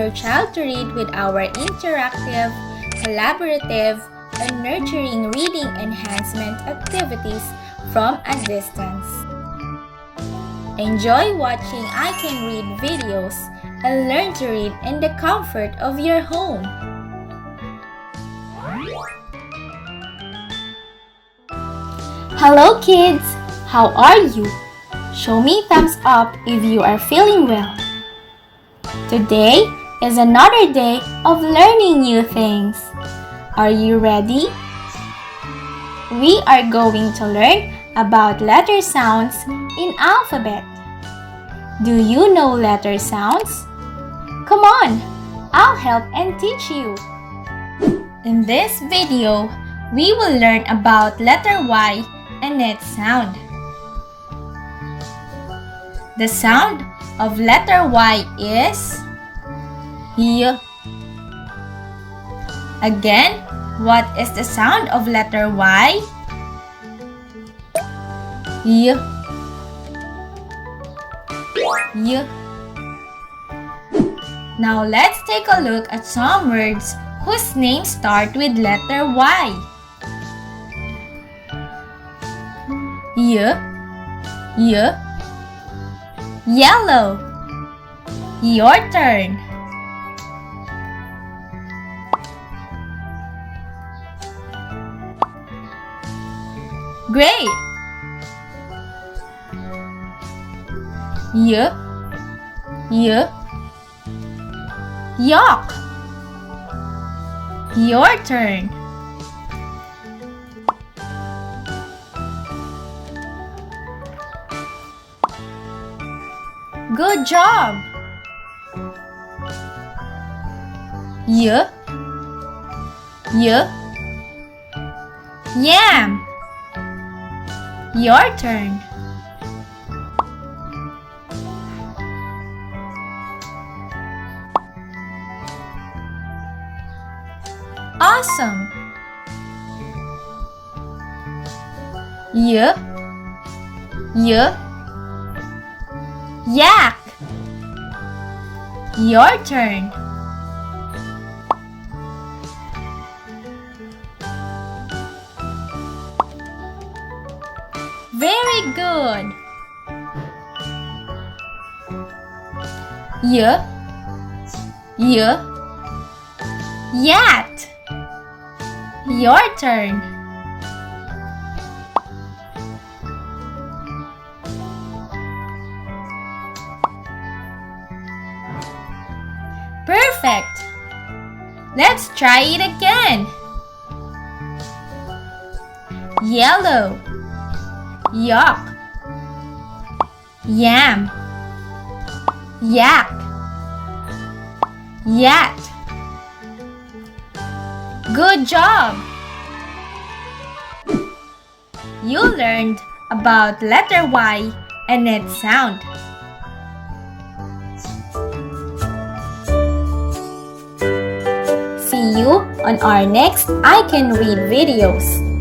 your child to read with our interactive, collaborative, and nurturing reading enhancement activities from a distance. Enjoy watching ICaN Read videos and learn to read in the comfort of your home. Hello kids! How are you? Show me thumbs up if you are feeling well. Today is another day of learning new things. Are you ready? We are going to learn about letter sounds in alphabet. Do you know letter sounds? Come on, I'll help and teach you. In this video, we will learn about letter Y and its sound. The sound of letter Y is Y. Again, what is the sound of letter Y? Y. Y. Now let's take a look at some words whose names start with letter Y. Y. Y. Yellow. Your turn. Great. Y. Y. Yak. Your turn. Good job! Y. Y. Yam. Your turn. Awesome! Y. Y. Yak. Your turn. Very good. Y. Y. Yat. Your turn. Perfect! Let's try it again. Yellow. Yak. Yam. Yak. Yat. Good job! You learned about letter Y and its sound. See you on our next ICaN Read videos.